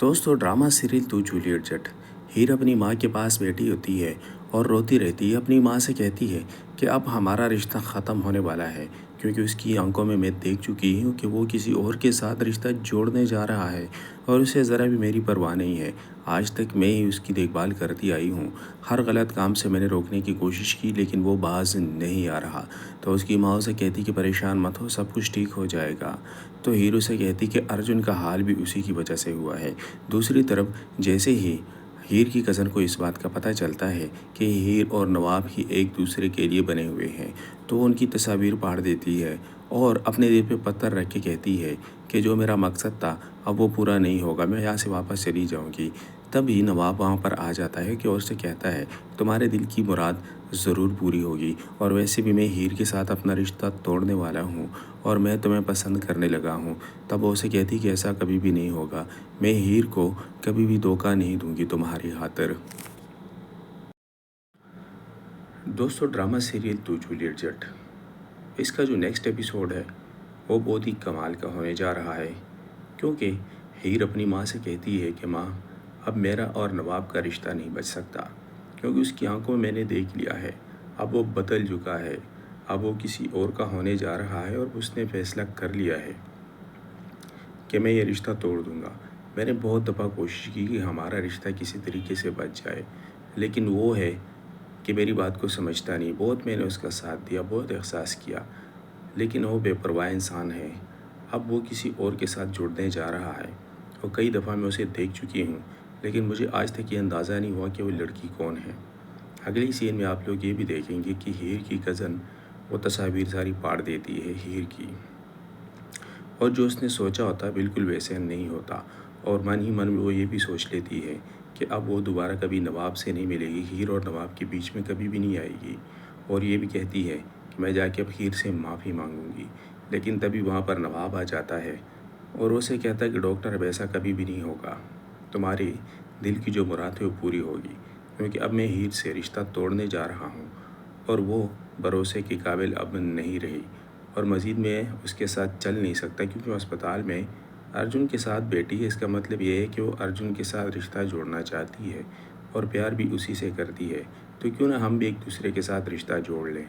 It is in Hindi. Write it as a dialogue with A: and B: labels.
A: दोस्तों ड्रामा सीरियल तू जूलियट जट। हीर अपनी माँ के पास बैठी होती है और रोती रहती है। अपनी माँ से कहती है कि अब हमारा रिश्ता ख़त्म होने वाला है, क्योंकि उसकी आंखों में मैं देख चुकी हूँ कि वो किसी और के साथ रिश्ता जोड़ने जा रहा है और उसे ज़रा भी मेरी परवाह नहीं है। आज तक मैं ही उसकी देखभाल करती आई हूँ। हर गलत काम से मैंने रोकने की कोशिश की, लेकिन वो बाज नहीं आ रहा। तो उसकी माँ उसे कहती कि परेशान मत हो, सब कुछ ठीक हो जाएगा। तो हीरो से कहती कि अर्जुन का हाल भी उसी की वजह से हुआ है। दूसरी तरफ जैसे ही हीर की कज़न को इस बात का पता चलता है कि हीर और नवाब ही एक दूसरे के लिए बने हुए हैं, तो वो उनकी तस्वीर फाड़ देती है और अपने दिल पे पत्थर रख के कहती है कि जो मेरा मकसद था अब वो पूरा नहीं होगा, मैं यहाँ से वापस चली जाऊँगी। तभी नवाब वहाँ पर आ जाता है कि और से कहता है तुम्हारे दिल की मुराद ज़रूर पूरी होगी, और वैसे भी मैं हीर के साथ अपना रिश्ता तोड़ने वाला हूँ और मैं तुम्हें पसंद करने लगा हूँ। तब वो उसे कहती कि ऐसा कभी भी नहीं होगा, मैं हीर को कभी भी धोखा नहीं दूंगी तुम्हारी खातिर। दोस्तों ड्रामा सीरियल तू जूलियट जट, इसका जो नेक्स्ट एपिसोड है वो बहुत ही कमाल का होने जा रहा है, क्योंकि हीर अपनी माँ से कहती है कि माँ, अब मेरा और नवाब का रिश्ता नहीं बच सकता, क्योंकि उसकी आंखों में मैंने देख लिया है, अब वो बदल चुका है, अब वो किसी और का होने जा रहा है और उसने फैसला कर लिया है कि मैं ये रिश्ता तोड़ दूँगा। मैंने बहुत दफ़ा कोशिश की कि हमारा रिश्ता किसी तरीके से बच जाए, लेकिन वो है कि मेरी बात को समझता नहीं। बहुत मैंने उसका साथ दिया, बहुत एहसास किया, लेकिन वो बेपरवाह इंसान है। अब वो किसी और के साथ जुड़ने जा रहा है और कई दफ़ा मैं उसे देख चुकी हूँ, लेकिन मुझे आज तक ये अंदाज़ा नहीं हुआ कि वो लड़की कौन है। अगली सीन में आप लोग ये भी देखेंगे कि हीर की कज़न वो तस्वीर सारी फाड़ देती है हीर की, और जो उसने सोचा होता है बिल्कुल वैसे नहीं होता, और मन ही मन में वो ये भी सोच लेती है कि अब वो दोबारा कभी नवाब से नहीं मिलेगी, हीर और नवाब के बीच में कभी भी नहीं आएगी। और ये भी कहती है कि मैं जाके अब हीर से माफ़ी मांगूंगी। लेकिन तभी वहाँ पर नवाब आ जाता है और उसे कहता है कि डॉक्टर अब ऐसा कभी भी नहीं होगा, तुम्हारी दिल की जो मुराद है वो पूरी होगी, क्योंकि अब मैं हीर से रिश्ता तोड़ने जा रहा हूँ और वो भरोसे के काबिल अब नहीं रही, और मज़ीद मैं उसके साथ चल नहीं सकता, क्योंकि वो अस्पताल में अर्जुन के साथ बैठी है। इसका मतलब ये है कि वो अर्जुन के साथ रिश्ता जोड़ना चाहती है और प्यार भी उसी से करती है। तो क्यों ना हम भी एक दूसरे के साथ रिश्ता जोड़ लें।